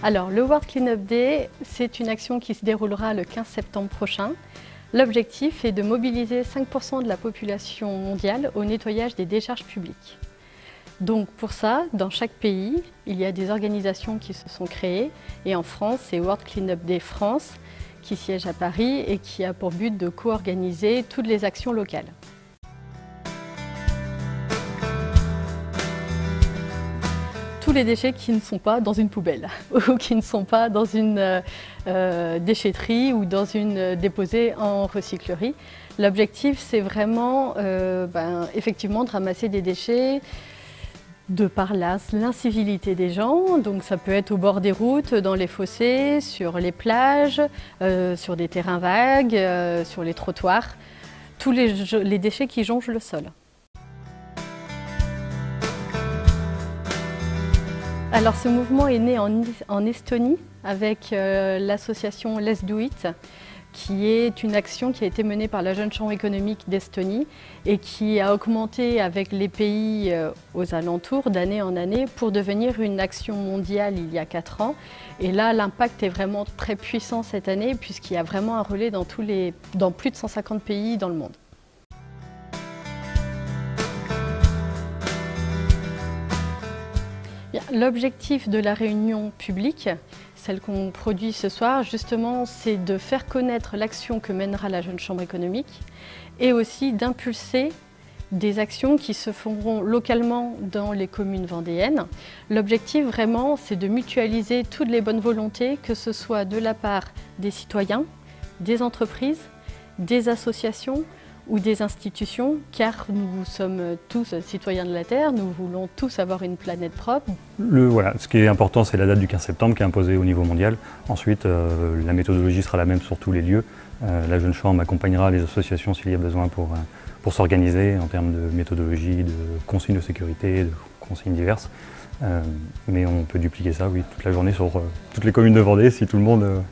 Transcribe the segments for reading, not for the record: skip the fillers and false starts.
Alors, le World Cleanup Day, c'est une action qui se déroulera le 15 septembre prochain. L'objectif est de mobiliser 5% de la population mondiale au nettoyage des décharges publiques. Donc pour ça, dans chaque pays, il y a des organisations qui se sont créées. Et en France, c'est World Cleanup Day France qui siège à Paris et qui a pour but de co-organiser toutes les actions locales. Tous les déchets qui ne sont pas dans une poubelle ou qui ne sont pas dans une déchetterie ou déposés en recyclerie. L'objectif, c'est vraiment effectivement de ramasser des déchets de par l'incivilité des gens. Donc ça peut être au bord des routes, dans les fossés, sur les plages, sur des terrains vagues, sur les trottoirs. Tous les déchets qui jonchent le sol. Alors ce mouvement est né en Estonie avec l'association Let's Do It, qui est une action qui a été menée par la Jeune Chambre économique d'Estonie et qui a augmenté avec les pays aux alentours d'année en année pour devenir une action mondiale il y a 4 ans. Et là, l'impact est vraiment très puissant cette année puisqu'il y a vraiment un relais dans plus de 150 pays dans le monde. L'objectif de la réunion publique, celle qu'on produit ce soir, justement, c'est de faire connaître l'action que mènera la Jeune Chambre économique et aussi d'impulser des actions qui se feront localement dans les communes vendéennes. L'objectif, vraiment, c'est de mutualiser toutes les bonnes volontés, que ce soit de la part des citoyens, des entreprises, des associations, ou des institutions, car nous sommes tous citoyens de la Terre, nous voulons tous avoir une planète propre. Voilà, ce qui est important, c'est la date du 15 septembre qui est imposée au niveau mondial. Ensuite, la méthodologie sera la même sur tous les lieux. La Jeune Chambre accompagnera les associations s'il y a besoin pour s'organiser en termes de méthodologie, de consignes de sécurité, de consignes diverses. Mais on peut dupliquer ça, oui, toute la journée sur toutes les communes de Vendée si tout le monde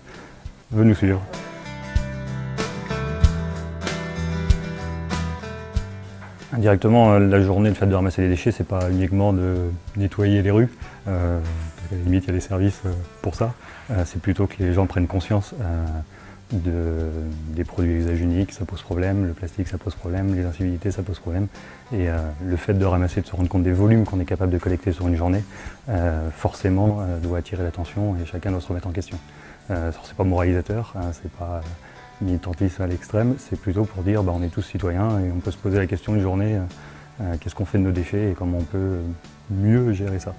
veut nous suivre. Indirectement, la journée, le fait de ramasser les déchets, c'est pas uniquement de nettoyer les rues. À la limite, il y a des services pour ça. C'est plutôt que les gens prennent conscience des produits à usage unique, ça pose problème, le plastique, ça pose problème, les incivilités, ça pose problème. Et le fait de ramasser, de se rendre compte des volumes qu'on est capable de collecter sur une journée, forcément doit attirer l'attention et chacun doit se remettre en question. C'est pas moralisateur, c'est pas militantisme à l'extrême, c'est plutôt pour dire on est tous citoyens et on peut se poser la question une journée, qu'est-ce qu'on fait de nos déchets et comment on peut mieux gérer ça.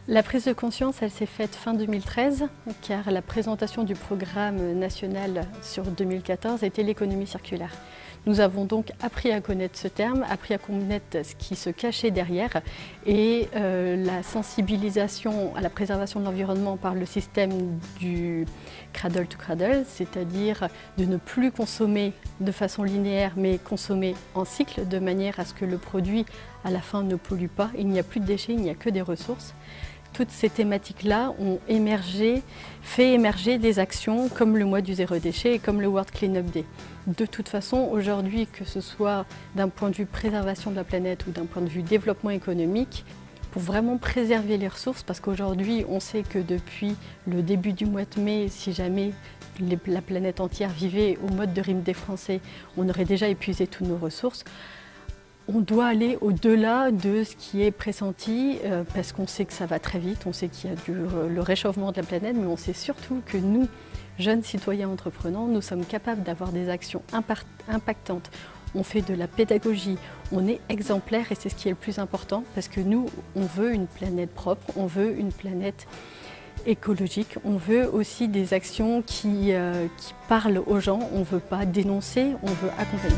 La prise de conscience, elle s'est faite fin 2013, car la présentation du programme national sur 2014 était l'économie circulaire. Nous avons donc appris à connaître ce terme, appris à connaître ce qui se cachait derrière et la sensibilisation à la préservation de l'environnement par le système du cradle to cradle, c'est-à-dire de ne plus consommer de façon linéaire mais consommer en cycle de manière à ce que le produit à la fin ne pollue pas. Il n'y a plus de déchets, il n'y a que des ressources. Toutes ces thématiques-là ont fait émerger des actions comme le mois du zéro déchet et comme le World Cleanup Day. De toute façon, aujourd'hui, que ce soit d'un point de vue préservation de la planète ou d'un point de vue développement économique, pour vraiment préserver les ressources, parce qu'aujourd'hui, on sait que depuis le début du mois de mai, si jamais la planète entière vivait au mode de rime des Français, on aurait déjà épuisé toutes nos ressources. On doit aller au-delà de ce qui est pressenti parce qu'on sait que ça va très vite, on sait qu'il y a le réchauffement de la planète, mais on sait surtout que nous, jeunes citoyens entreprenants, nous sommes capables d'avoir des actions impactantes. On fait de la pédagogie, on est exemplaire et c'est ce qui est le plus important parce que nous, on veut une planète propre, on veut une planète écologique, on veut aussi des actions qui parlent aux gens, on ne veut pas dénoncer, on veut accompagner.